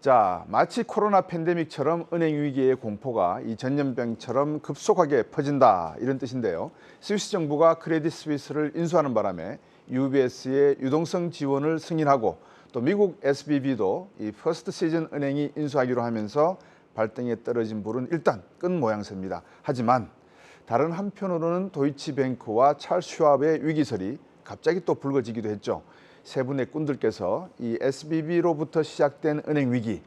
자, 마치 코로나 팬데믹처럼 은행 위기의 공포가 이 전염병처럼 급속하게 퍼진다 이런 뜻인데요. 스위스 정부가 크레딧 스위스를 인수하는 바람에 UBS의 유동성 지원을 승인하고 또 미국 SVB도 이 퍼스트 시즌 은행이 인수하기로 하면서 발등에 떨어진 불은 일단 끈 모양새입니다. 하지만 다른 한편으로는 도이치뱅크와 찰스 슈왑의 위기설이 갑자기 또 불거지기도 했죠. 세 분의 꾼들께서 이 SVB로부터 시작된 은행 위기,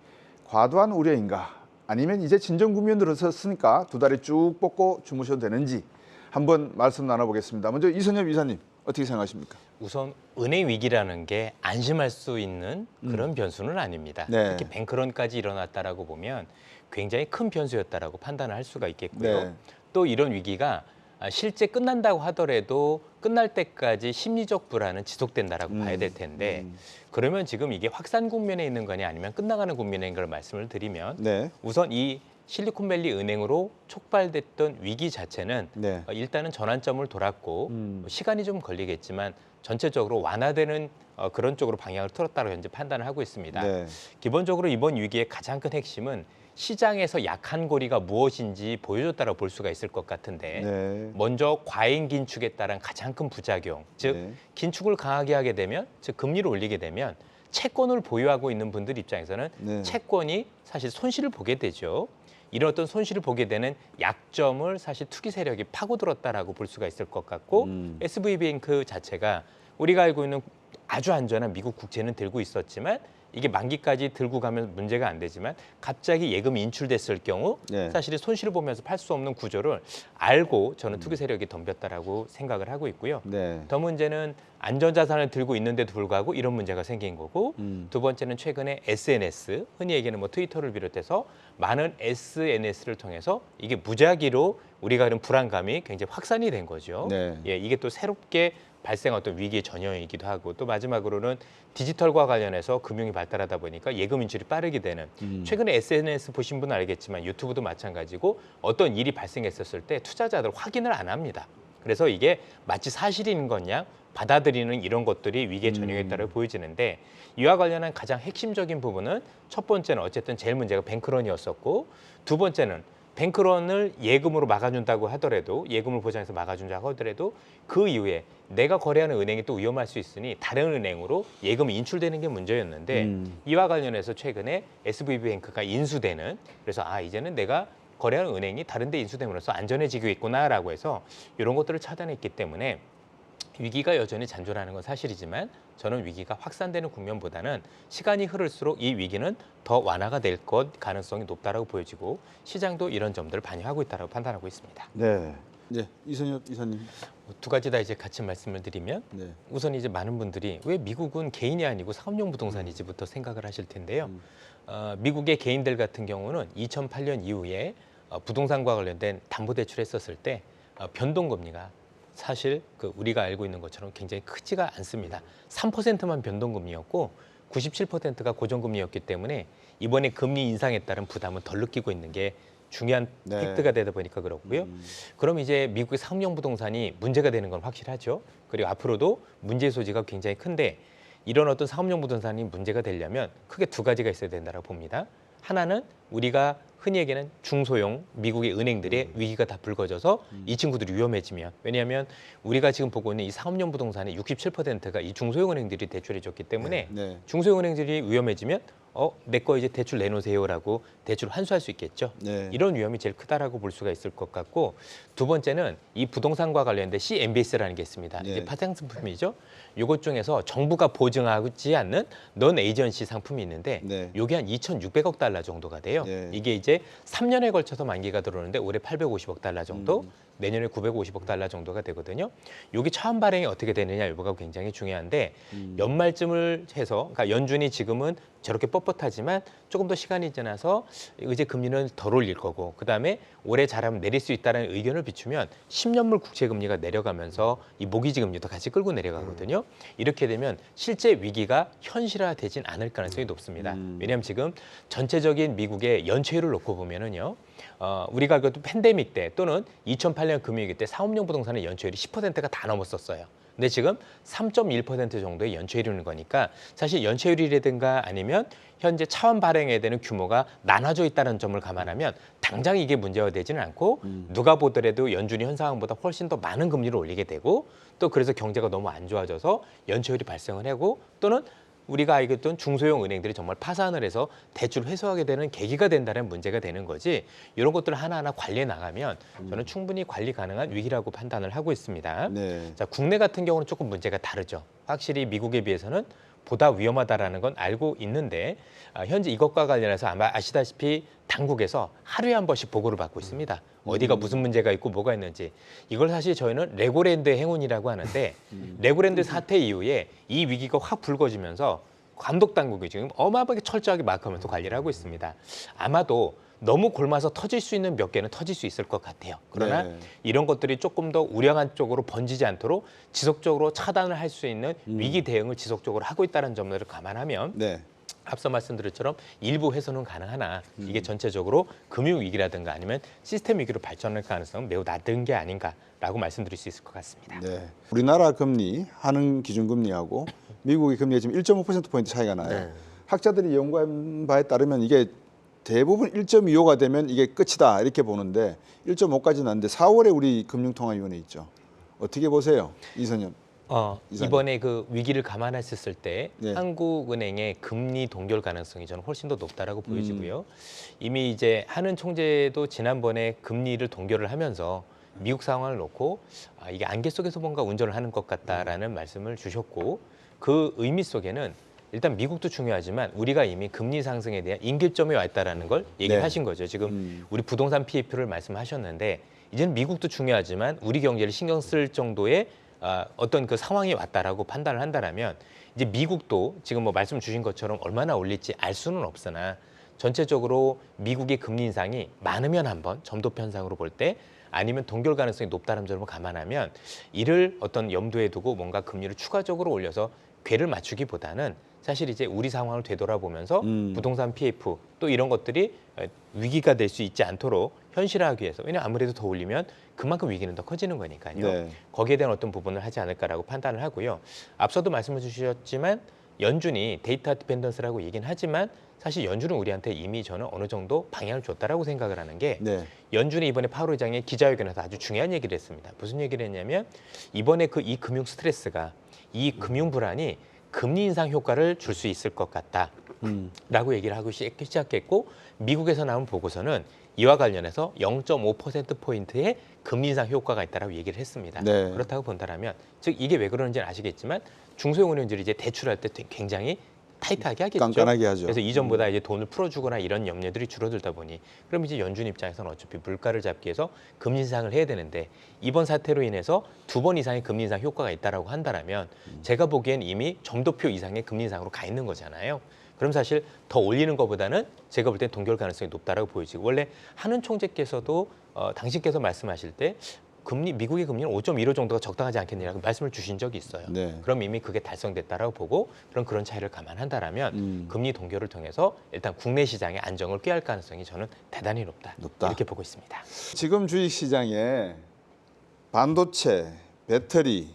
과도한 우려인가? 아니면 이제 진정 국면 들어섰으니까 두 다리 쭉 뻗고 주무셔도 되는지 한번 말씀 나눠보겠습니다. 먼저 이선엽 이사님 어떻게 생각하십니까? 우선 은행 위기라는 게 안심할 수 있는 그런 변수는 아닙니다. 네. 특히 뱅크런까지 일어났다라고 보면 굉장히 큰 변수였다라고 판단을 할 수가 있겠고요. 네. 또 이런 위기가 실제 끝난다고 하더라도 끝날 때까지 심리적 불안은 지속된다라고 봐야 될 텐데 그러면 지금 이게 확산 국면에 있는 거냐 아니면 끝나가는 국면에 있는 걸 말씀을 드리면 네. 우선 이 실리콘밸리 은행으로 촉발됐던 위기 자체는 네. 일단은 전환점을 돌았고 시간이 좀 걸리겠지만 전체적으로 완화되는 그런 쪽으로 방향을 틀었다고 현재 판단을 하고 있습니다. 네. 기본적으로 이번 위기의 가장 큰 핵심은 시장에서 약한 고리가 무엇인지 보여줬다고 볼 수가 있을 것 같은데 네. 먼저 과잉 긴축에 따른 가장 큰 부작용, 즉 네. 긴축을 강하게 하게 되면, 즉 금리를 올리게 되면 채권을 보유하고 있는 분들 입장에서는 네. 채권이 사실 손실을 보게 되죠. 이런 어떤 손실을 보게 되는 약점을 사실 투기 세력이 파고들었다라고 볼 수가 있을 것 같고 SVB뱅크 자체가 우리가 알고 있는 아주 안전한 미국 국채는 들고 있었지만 이게 만기까지 들고 가면 문제가 안 되지만 갑자기 예금이 인출됐을 경우 네. 사실 손실을 보면서 팔 수 없는 구조를 알고 저는 투기 세력이 덤볐다라고 생각을 하고 있고요. 네. 더 문제는 안전자산을 들고 있는데도 불구하고 이런 문제가 생긴 거고 두 번째는 최근에 SNS, 흔히 얘기하는 뭐 트위터를 비롯해서 많은 SNS를 통해서 이게 무작위로 우리가 이런 불안감이 굉장히 확산이 된 거죠. 네. 예, 이게 또 새롭게 발생한 어떤 위기의 전형이기도 하고 또 마지막으로는 디지털과 관련해서 금융이 발달하다 보니까 예금 인출이 빠르게 되는 최근에 SNS 보신 분은 알겠지만 유튜브도 마찬가지고 어떤 일이 발생했었을 때 투자자들 확인을 안 합니다. 그래서 이게 마치 사실인 거냐 받아들이는 이런 것들이 위기의 전형에 따라 보여지는데 이와 관련한 가장 핵심적인 부분은 첫 번째는 어쨌든 제일 문제가 뱅크런이었었고 두 번째는 뱅크런을 예금으로 막아준다고 하더라도 예금을 보장해서 막아준다고 하더라도 그 이후에 내가 거래하는 은행이 또 위험할 수 있으니 다른 은행으로 예금이 인출되는 게 문제였는데 이와 관련해서 최근에 SVB뱅크가 인수되는 그래서 이제는 내가 거래하는 은행이 다른 데 인수됨으로써 안전해지고 있구나라고 해서 이런 것들을 차단했기 때문에 위기가 여전히 잔존하는 건 사실이지만 저는 위기가 확산되는 국면보다는 시간이 흐를수록 이 위기는 더 완화가 될 것 가능성이 높다라고 보여지고 시장도 이런 점들을 반영하고 있다고 판단하고 있습니다. 네. 네. 이선엽 이사님. 두 가지 다 이제 같이 말씀을 드리면 네. 우선 이제 많은 분들이 왜 미국은 개인이 아니고 상업용 부동산이지부터 생각을 하실 텐데요. 미국의 개인들 같은 경우는 2008년 이후에 부동산과 관련된 담보대출 했었을 때 변동금리가 사실 우리가 알고 있는 것처럼 굉장히 크지가 않습니다. 3%만 변동금리였고 97%가 고정금리였기 때문에 이번에 금리 인상에 따른 부담은 덜 느끼고 있는 게 중요한 네. 팩트가 되다 보니까 그렇고요. 그럼 이제 미국의 상업용 부동산이 문제가 되는 건 확실하죠. 그리고 앞으로도 문제 소지가 굉장히 큰데 이런 어떤 상업용 부동산이 문제가 되려면 크게 두 가지가 있어야 된다고 봅니다. 하나는 우리가 흔히 얘기하는 중소형 미국의 은행들의 위기가 다 불거져서 이 친구들이 위험해지면 왜냐하면 우리가 지금 보고 있는 이 상업용 부동산의 67%가 이 중소형 은행들이 대출해 줬기 때문에 네. 중소형 은행들이 위험해지면 내 거 이제 대출 내놓으세요라고 대출 환수할 수 있겠죠. 네. 이런 위험이 제일 크다라고 볼 수가 있을 것 같고 두 번째는 이 부동산과 관련된 CMBS라는 게 있습니다. 네. 이제 파생 상품이죠. 이것 중에서 정부가 보증하지 않는 넌 에이전시 상품이 있는데 네. 이게 한 2,600억 달러 정도가 돼요. 네. 이게 이제 3년에 걸쳐서 만기가 들어오는데 올해 850억 달러 정도, 내년에 950억 달러 정도가 되거든요. 여기 처음 발행이 어떻게 되느냐 여부가 굉장히 중요한데 연말쯤을 해서 그러니까 연준이 지금은 저렇게 뻣뻣하지만 조금 더 시간이 지나서 이제 금리는 덜 올릴 거고 그다음에 올해 잘하면 내릴 수 있다는 의견을 비추면 10년물 국채 금리가 내려가면서 이 모기지 금리도 같이 끌고 내려가거든요. 이렇게 되면 실제 위기가 현실화되진 않을 가능성이 높습니다. 왜냐하면 지금 전체적인 미국의 연체율을 놓고 보면은요. 우리가 그 팬데믹 때 또는 2008년 금융위기 때 상업용 부동산의 연체율이 10%가 다 넘었었어요. 근데 지금 3.1% 정도의 연체율이는 거니까 사실 연체율이라든가 아니면 현재 차원 발행해야 되는 규모가 나눠져 있다는 점을 감안하면 당장 이게 문제가 되지는 않고 누가 보더라도 연준이 현 상황보다 훨씬 더 많은 금리를 올리게 되고 또 그래서 경제가 너무 안 좋아져서 연체율이 발생을 하고 또는 우리가 알겠던 중소형 은행들이 정말 파산을 해서 대출 회수하게 되는 계기가 된다는 문제가 되는 거지 이런 것들을 하나하나 관리해 나가면 저는 충분히 관리 가능한 위기라고 판단을 하고 있습니다. 네. 자, 국내 같은 경우는 조금 문제가 다르죠. 확실히 미국에 비해서는 보다 위험하다라는 건 알고 있는데 현재 이것과 관련해서 아마 아시다시피 당국에서 하루에 한 번씩 보고를 받고 있습니다. 어디가 무슨 문제가 있고 뭐가 있는지. 이걸 사실 저희는 레고랜드의 행운이라고 하는데 레고랜드 사태 이후에 이 위기가 확 불거지면서 감독 당국이 지금 어마어마하게 철저하게 마크하면서 관리를 하고 있습니다. 아마도 너무 골마서 터질 수 있는 몇 개는 터질 수 있을 것 같아요. 그러나 네. 이런 것들이 조금 더 우량한 쪽으로 번지지 않도록 지속적으로 차단을 할 수 있는 위기 대응을 지속적으로 하고 있다는 점을 감안하면 네. 앞서 말씀드린 것처럼 일부 훼손은 가능하나 이게 전체적으로 금융위기라든가 아니면 시스템 위기로 발전할 가능성은 매우 낮은 게 아닌가라고 말씀드릴 수 있을 것 같습니다. 네. 우리나라 금리, 한은 기준금리하고 미국의 금리가 지금 1.5%포인트 차이가 나요. 네. 학자들이 연구한 바에 따르면 이게 대부분 1.25가 되면 이게 끝이다 이렇게 보는데 1.5까지는 안 돼. 4월에 우리 금융통화위원회 있죠. 어떻게 보세요, 이선영? 이사님. 이번에 그 위기를 감안했을 때 네. 한국은행의 금리 동결 가능성이 저는 훨씬 더 높다라고 보여지고요. 이미 이제 한은 총재도 지난번에 금리를 동결을 하면서 미국 상황을 놓고 이게 안개 속에서 뭔가 운전을 하는 것 같다라는 말씀을 주셨고 그 의미 속에는 일단 미국도 중요하지만 우리가 이미 금리 상승에 대한 임계점에 와 있다라는 걸 얘기를 네. 하신 거죠. 지금 우리 부동산 PF를 말씀하셨는데 이제는 미국도 중요하지만 우리 경제를 신경 쓸 정도의 어떤 그 상황이 왔다라고 판단을 한다라면 이제 미국도 지금 뭐 말씀 주신 것처럼 얼마나 올릴지 알 수는 없으나 전체적으로 미국의 금리 인상이 많으면 한번 점도 편상으로 볼 때 아니면 동결 가능성이 높다는 점을 감안하면 이를 어떤 염두에 두고 뭔가 금리를 추가적으로 올려서 궤를 맞추기보다는 사실 이제 우리 상황을 되돌아보면서 부동산 PF 또 이런 것들이 위기가 될 수 있지 않도록 현실화하기 위해서 왜냐하면 아무래도 더 올리면 그만큼 위기는 더 커지는 거니까요. 네. 거기에 대한 어떤 부분을 하지 않을까라고 판단을 하고요. 앞서도 말씀을 주셨지만 연준이 데이터 디펜던스라고 얘기는 하지만 사실 연준은 우리한테 이미 저는 어느 정도 방향을 줬다라고 생각을 하는 게 네. 연준이 이번에 파월 의장의 기자회견에서 아주 중요한 얘기를 했습니다. 무슨 얘기를 했냐면 이번에 그 이 금융 스트레스가 이 금융 불안이 금리 인상 효과를 줄 수 있을 것 같다라고 얘기를 하고 시작했고 미국에서 나온 보고서는 이와 관련해서 0.5%포인트의 금리 인상 효과가 있다라고 얘기를 했습니다. 네. 그렇다고 본다면 즉 이게 왜 그러는지는 아시겠지만 중소형은행들이 이제 대출할 때 굉장히 타이트하게 하겠죠. 깐깐하게 하죠. 그래서 이전보다 이제 돈을 풀어주거나 이런 염려들이 줄어들다 보니 그럼 이제 연준 입장에서는 어차피 물가를 잡기 위해서 금리 인상을 해야 되는데 이번 사태로 인해서 2번 이상의 금리 인상 효과가 있다라고 한다면 제가 보기엔 이미 점도표 이상의 금리 인상으로 가 있는 거잖아요. 그럼 사실 더 올리는 것보다는 제가 볼 때 동결 가능성이 높다라고 보여지고 원래 한은 총재께서도 당신께서 말씀하실 때 미국의 금리는 5.15 정도가 적당하지 않겠느냐고 말씀을 주신 적이 있어요. 네. 그럼 이미 그게 달성됐다라고 보고 그런 차이를 감안한다라면 금리 동결을 통해서 일단 국내 시장의 안정을 꾀할 가능성이 저는 대단히 높다. 이렇게 보고 있습니다. 지금 주식시장에 반도체, 배터리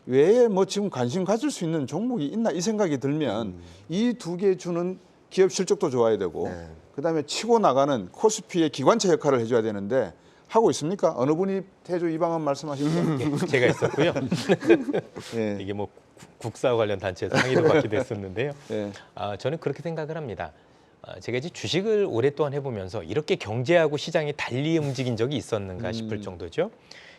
외에 뭐 지금 관심 가질 수 있는 종목이 있나 이 생각이 들면 이 두 개 주는 기업 실적도 좋아야 되고 그다음에 치고 나가는 코스피의 기관차 역할을 해줘야 되는데 하고 있습니까? 어느 분이 태조 이방원 말씀하십니까? 제가 있었고요. 예. 이게 뭐 국사와 관련 단체에서 항의도 받기도 했었는데요. 예. 저는 그렇게 생각을 합니다. 제가 이제 주식을 오랫동안 해보면서 이렇게 경제하고 시장이 달리 움직인 적이 있었는가 싶을 정도죠.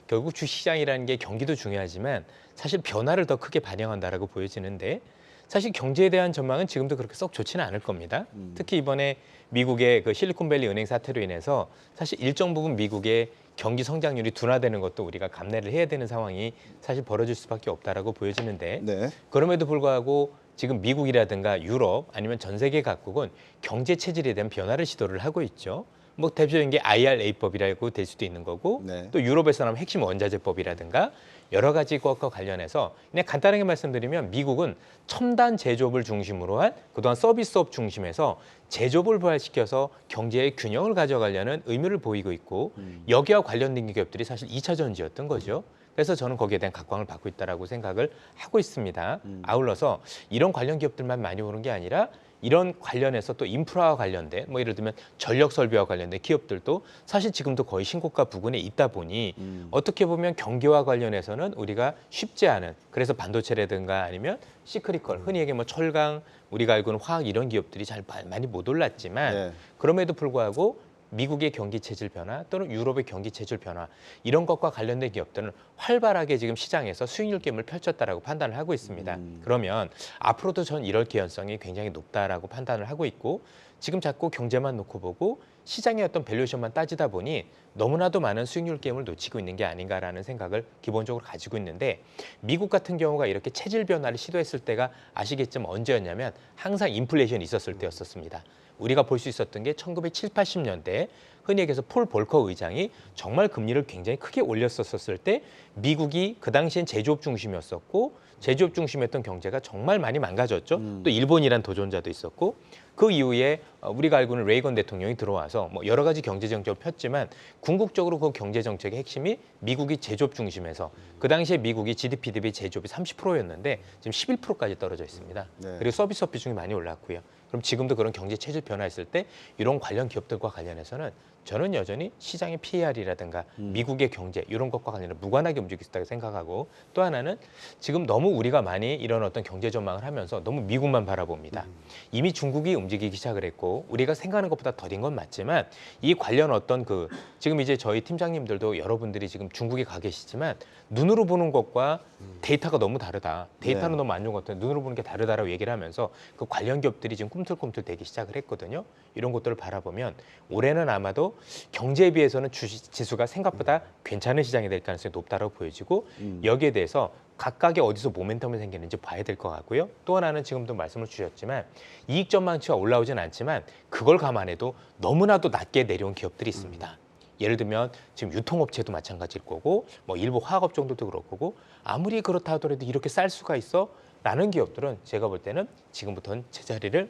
결국 주시장이라는 게 경기도 중요하지만 사실 변화를 더 크게 반영한다라고 보여지는데 사실 경제에 대한 전망은 지금도 그렇게 썩 좋지는 않을 겁니다. 특히 이번에 미국의 그 실리콘밸리 은행 사태로 인해서 사실 일정 부분 미국의 경기 성장률이 둔화되는 것도 우리가 감내를 해야 되는 상황이 사실 벌어질 수밖에 없다라고 보여지는데 네. 그럼에도 불구하고 지금 미국이라든가 유럽 아니면 전 세계 각국은 경제 체질에 대한 변화를 시도를 하고 있죠. 뭐 대표적인 게 IRA법이라고 될 수도 있는 거고 네. 또 유럽에서 나온 핵심 원자재법이라든가 여러 가지 것과 관련해서 그냥 간단하게 말씀드리면 미국은 첨단 제조업을 중심으로 한 그동안 서비스업 중심에서 제조업을 부활시켜서 경제의 균형을 가져가려는 의무를 보이고 있고 여기와 관련된 기업들이 사실 2차 전지였던 거죠. 그래서 저는 거기에 대한 각광을 받고 있다라고 생각을 하고 있습니다. 아울러서 이런 관련 기업들만 많이 오는 게 아니라 이런 관련해서 또 인프라와 관련된 뭐 예를 들면 전력 설비와 관련된 기업들도 사실 지금도 거의 신고가 부근에 있다 보니 어떻게 보면 경기와 관련해서는 우리가 쉽지 않은 그래서 반도체라든가 아니면 시크리컬 흔히 얘기하면 뭐 철강 우리가 알고는 화학 이런 기업들이 잘 많이 못 올랐지만 네. 그럼에도 불구하고 미국의 경기 체질 변화 또는 유럽의 경기 체질 변화 이런 것과 관련된 기업들은 활발하게 지금 시장에서 수익률 게임을 펼쳤다라고 판단을 하고 있습니다. 그러면 앞으로도 전 이럴 개연성이 굉장히 높다라고 판단을 하고 있고 지금 자꾸 경제만 놓고 보고 시장의 어떤 밸류에이션만 따지다 보니 너무나도 많은 수익률 게임을 놓치고 있는 게 아닌가라는 생각을 기본적으로 가지고 있는데 미국 같은 경우가 이렇게 체질 변화를 시도했을 때가 아시겠지만 언제였냐면 항상 인플레이션이 있었을 때였었습니다. 우리가 볼 수 있었던 게 1970, 80년대 흔히 얘기해서 폴 볼커 의장이 정말 금리를 굉장히 크게 올렸었을 때 미국이 그 당시엔 제조업 중심이었었고 제조업 중심이었던 경제가 정말 많이 망가졌죠. 또 일본이란 도전자도 있었고 그 이후에 우리가 알고는 레이건 대통령이 들어와서 뭐 여러 가지 경제 정책을 폈지만 궁극적으로 그 경제 정책의 핵심이 미국이 제조업 중심에서 그 당시에 미국이 GDP 대비 제조업이 30%였는데 지금 11%까지 떨어져 있습니다. 네. 그리고 서비스업 비중이 많이 올랐고요. 그럼 지금도 그런 경제 체질 변화했을 때 이런 관련 기업들과 관련해서는 저는 여전히 시장의 PER이라든가 미국의 경제 이런 것과 관련해 무관하게 움직이고 있다고 생각하고 또 하나는 지금 너무 우리가 많이 이런 어떤 경제 전망을 하면서 너무 미국만 바라봅니다. 이미 중국이 움직이기 시작을 했고 우리가 생각하는 것보다 더딘 건 맞지만 이 관련 어떤 그 지금 이제 저희 팀장님들도 여러분들이 지금 중국에 가 계시지만 눈으로 보는 것과 데이터가 너무 다르다. 데이터는 네. 너무 안 좋은 것 같은데 눈으로 보는 게 다르다라고 얘기를 하면서 그 관련 기업들이 지금 꿈틀꿈틀 되기 시작을 했거든요. 이런 것들을 바라보면 올해는 아마도 경제에 비해서는 주식 지수가 생각보다 괜찮은 시장이 될 가능성이 높다고 보여지고 여기에 대해서 각각의 어디서 모멘텀이 생기는지 봐야 될 것 같고요. 또 하나는 지금도 말씀을 주셨지만 이익 전망치가 올라오진 않지만 그걸 감안해도 너무나도 낮게 내려온 기업들이 있습니다. 예를 들면 지금 유통업체도 마찬가지일 거고 뭐 일부 화학업종들도 그럴 거고 아무리 그렇다 하더라도 이렇게 쌀 수가 있어? 라는 기업들은 제가 볼 때는 지금부터는 제자리를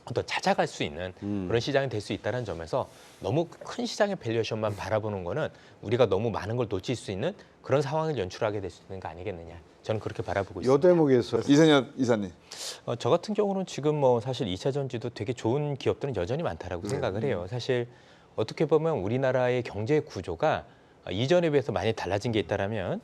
어떤 찾아갈 수 있는 그런 시장이 될 수 있다는 점에서 너무 큰 시장의 밸류에이션만 바라보는 거는 우리가 너무 많은 걸 놓칠 수 있는 그런 상황을 연출하게 될 수 있는 거 아니겠느냐. 저는 그렇게 바라보고 이 있습니다. 대목에서 이선엽 이사님. 저 같은 경우는 지금 뭐 사실 2차 전지도 되게 좋은 기업들은 여전히 많다라고 생각을 해요. 사실 어떻게 보면 우리나라의 경제 구조가 이전에 비해서 많이 달라진 게 있다라면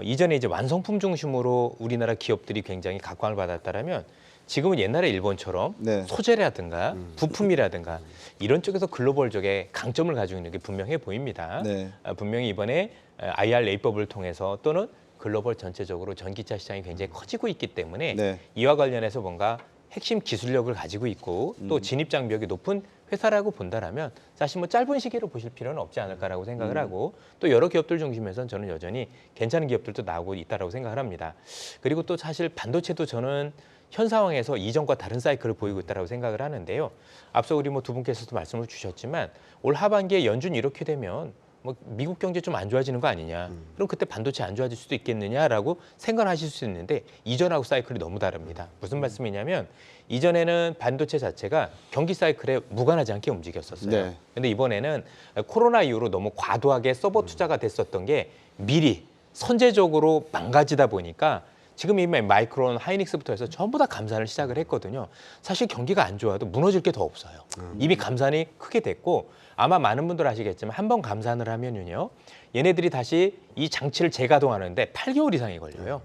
이전에 이제 완성품 중심으로 우리나라 기업들이 굉장히 각광을 받았다라면 지금은 옛날에 일본처럼 네. 소재라든가 부품이라든가 이런 쪽에서 글로벌적인 강점을 가지고 있는 게 분명해 보입니다. 네. 분명히 이번에 IRA법을 통해서 또는 글로벌 전체적으로 전기차 시장이 굉장히 커지고 있기 때문에 네. 이와 관련해서 뭔가 핵심 기술력을 가지고 있고 또 진입 장벽이 높은 회사라고 본다라면 사실 뭐 짧은 시기로 보실 필요는 없지 않을까라고 생각을 하고 또 여러 기업들 중심에서는 저는 여전히 괜찮은 기업들도 나오고 있다라고 생각을 합니다. 그리고 또 사실 반도체도 저는 현 상황에서 이전과 다른 사이클을 보이고 있다라고 생각을 하는데요. 앞서 우리 뭐 두 분께서도 말씀을 주셨지만 올 하반기에 연준 이렇게 되면 뭐 미국 경제 좀 안 좋아지는 거 아니냐. 그럼 그때 반도체 안 좋아질 수도 있겠느냐라고 생각하실 수 있는데 이전하고 사이클이 너무 다릅니다. 무슨 말씀이냐면 이전에는 반도체 자체가 경기 사이클에 무관하지 않게 움직였었어요. 네. 근데 이번에는 코로나 이후로 너무 과도하게 서버 투자가 됐었던 게 미리 선제적으로 망가지다 보니까 지금 이미 마이크론, 하이닉스부터 해서 전부 다 감산을 시작을 했거든요. 사실 경기가 안 좋아도 무너질 게 더 없어요. 이미 감산이 크게 됐고 아마 많은 분들 아시겠지만 한 번 감산을 하면요. 얘네들이 다시 이 장치를 재가동하는데 8개월 이상이 걸려요.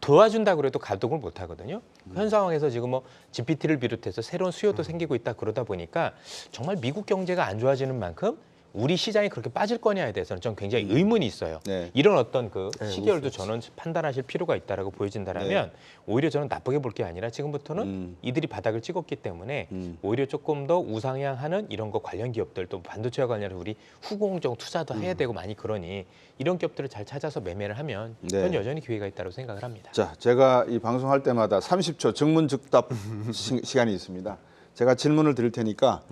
도와준다고 그래도 가동을 못 하거든요. 현 상황에서 지금 뭐 GPT를 비롯해서 새로운 수요도 생기고 있다 그러다 보니까 정말 미국 경제가 안 좋아지는 만큼 우리 시장이 그렇게 빠질 거냐에 대해서는 좀 굉장히 의문이 있어요. 네. 이런 어떤 그 시계열도 저는 판단하실 필요가 있다라고 보여진다라면 오히려 저는 나쁘게 볼 게 아니라 지금부터는 이들이 바닥을 찍었기 때문에 오히려 조금 더 우상향하는 이런 거 관련 기업들 또 반도체와 관련해서 우리 후공정 투자도 해야 되고 많이 그러니 이런 기업들을 잘 찾아서 매매를 하면 저는 여전히 기회가 있다고 생각을 합니다. 자, 제가 이 방송할 때마다 30초 증문즉답 시간이 있습니다. 제가 질문을 드릴 테니까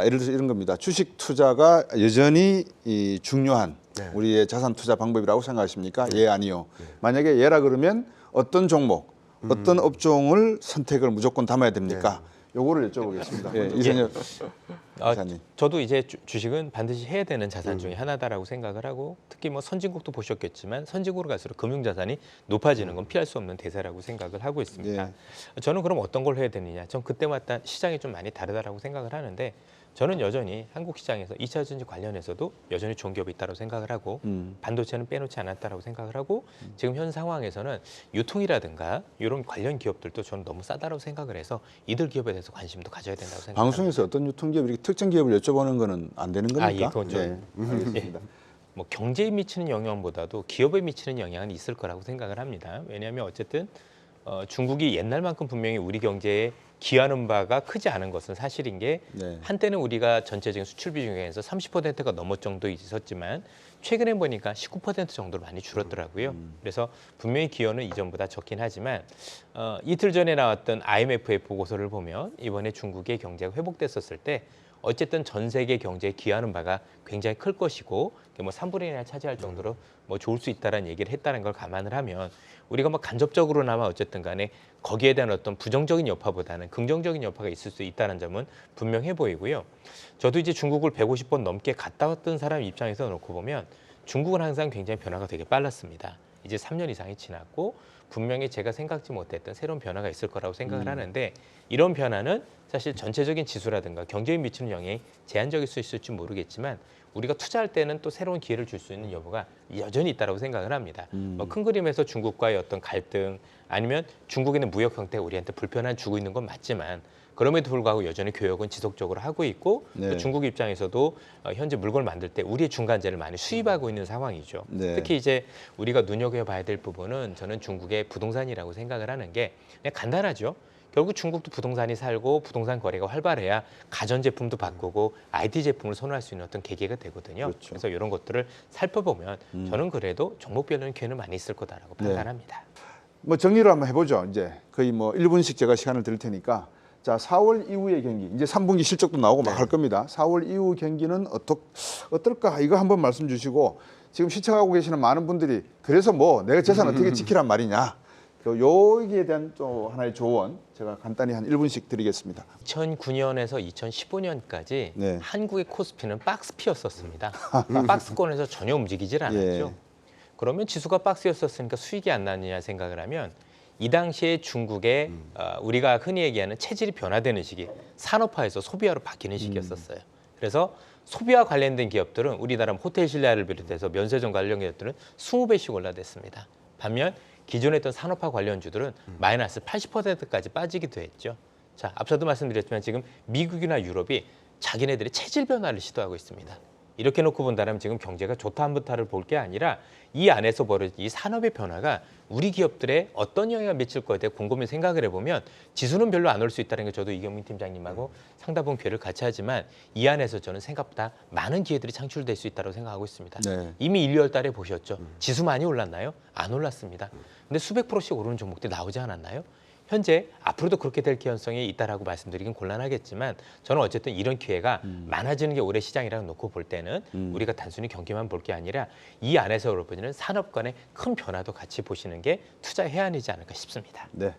예를 들어서 이런 겁니다. 주식 투자가 여전히 이 중요한 우리의 자산 투자 방법이라고 생각하십니까? 예, 아니요. 만약에 예라 그러면 어떤 종목, 어떤 업종을 선택을 무조건 담아야 됩니까? 요거를 여쭤보겠습니다. 예, 이선엽. 이사님. 저도 이제 주식은 반드시 해야 되는 자산 중에 하나다라고 생각을 하고 특히 뭐 선진국도 보셨겠지만 선진국으로 갈수록 금융자산이 높아지는 건 피할 수 없는 대세라고 생각을 하고 있습니다. 예. 저는 그럼 어떤 걸 해야 되느냐? 전 그때마다 시장이 좀 많이 다르다라고 생각을 하는데 저는 여전히 한국 시장에서 2차 전지 관련해서도 여전히 좋은 기업이 있다고 생각을 하고 반도체는 빼놓지 않았다라고 생각을 하고 지금 현 상황에서는 유통이라든가 이런 관련 기업들도 저는 너무 싸다라고 생각을 해서 이들 기업에 대해서 관심도 가져야 된다고 생각합니다. 방송에서 어떤 유통기업 이렇게 특정 기업을 여쭤보는 거는 안 되는 겁니까? 예, 그건 좀 알겠습니다. 뭐 경제에 미치는 영향보다도 기업에 미치는 영향은 있을 거라고 생각을 합니다. 왜냐하면 어쨌든 중국이 옛날만큼 분명히 우리 경제에 기여하는 바가 크지 않은 것은 사실인 게 네. 한때는 우리가 전체적인 수출 비중에서 30%가 넘을 정도 있었지만 최근에 보니까 19% 정도로 많이 줄었더라고요. 그래서 분명히 기여는 이전보다 적긴 하지만 이틀 전에 나왔던 IMF의 보고서를 보면 이번에 중국의 경제가 회복됐었을 때 어쨌든 전 세계 경제에 기여하는 바가 굉장히 클 것이고 뭐 3분의 1을 차지할 정도로 뭐 좋을 수 있다라는 얘기를 했다는 걸 감안을 하면 우리가 뭐 간접적으로나마 어쨌든 간에 거기에 대한 어떤 부정적인 여파보다는 긍정적인 여파가 있을 수 있다는 점은 분명해 보이고요. 저도 이제 중국을 150번 넘게 갔다 왔던 사람 입장에서 놓고 보면 중국은 항상 굉장히 변화가 되게 빨랐습니다. 이제 3년 이상이 지났고 분명히 제가 생각지 못했던 새로운 변화가 있을 거라고 생각을 하는데 이런 변화는 사실 전체적인 지수라든가 경제에 미치는 영향이 제한적일 수 있을지 모르겠지만 우리가 투자할 때는 또 새로운 기회를 줄 수 있는 여부가 여전히 있다고 생각을 합니다. 뭐 큰 그림에서 중국과의 어떤 갈등 아니면 중국에는 무역 형태가 우리한테 불편한 주고 있는 건 맞지만 그럼에도 불구하고 여전히 교역은 지속적으로 하고 있고 네. 또 중국 입장에서도 현재 물건을 만들 때 우리의 중간재를 많이 수입하고 있는 상황이죠. 네. 특히 이제 우리가 눈여겨봐야 될 부분은 저는 중국의 부동산이라고 생각을 하는 게 그냥 간단하죠. 결국 중국도 부동산이 살고 부동산 거래가 활발해야 가전제품도 바꾸고 IT 제품을 선호할 수 있는 어떤 계기가 되거든요. 그렇죠. 그래서 이런 것들을 살펴보면 저는 그래도 종목별로는 기회는 많이 있을 거다라고 판단합니다. 뭐 정리를 한번 해보죠. 이제 거의 뭐 1분씩 제가 시간을 드릴 테니까 자 4월 이후의 경기 이제 3분기 실적도 나오고 막 할 겁니다. 4월 이후 경기는 어떨까 이거 한번 말씀 주시고 지금 시청하고 계시는 많은 분들이 그래서 뭐 내가 재산 어떻게 지키란 말이냐 여기에 대한 또 하나의 조언 제가 간단히 한 1분씩 드리겠습니다. 2009년에서 2015년까지 네. 한국의 코스피는 박스피였었습니다. 박스권에서 전혀 움직이질 않았죠. 예. 그러면 지수가 박스였었으니까 수익이 안 나느냐 생각을 하면 이 당시에 중국의 우리가 흔히 얘기하는 체질이 변화되는 시기, 산업화에서 소비화로 바뀌는 시기였었어요. 그래서 소비와 관련된 기업들은 우리나라 호텔 신라를 비롯해서 면세점 관련 기업들은 20배씩 올라댔습니다. 반면 기존에 있던 산업화 관련주들은 마이너스 80%까지 빠지기도 했죠. 자, 앞서도 말씀드렸지만 지금 미국이나 유럽이 자기네들의 체질 변화를 시도하고 있습니다. 이렇게 놓고 본다면 지금 경제가 좋다 안 좋다를 볼 게 아니라 이 안에서 벌어진 이 산업의 변화가 우리 기업들에 어떤 영향을 미칠 거에 대해 곰곰이 생각을 해보면 지수는 별로 안 올 수 있다는 게 저도 이경민 팀장님하고 상담 기회를 같이 하지만 이 안에서 저는 생각보다 많은 기회들이 창출될 수 있다고 생각하고 있습니다. 네. 이미 1, 2월 달에 보셨죠? 지수 많이 올랐나요? 안 올랐습니다. 근데 수백 프로씩 오르는 종목들이 나오지 않았나요? 현재 앞으로도 그렇게 될 가능성이 있다라고 말씀드리긴 곤란하겠지만 저는 어쨌든 이런 기회가 많아지는 게 올해 시장이라고 놓고 볼 때는 우리가 단순히 경기만 볼 게 아니라 이 안에서 벌어지는 산업 간의 큰 변화도 같이 보시는 게 투자 해안이지 않을까 싶습니다. 네.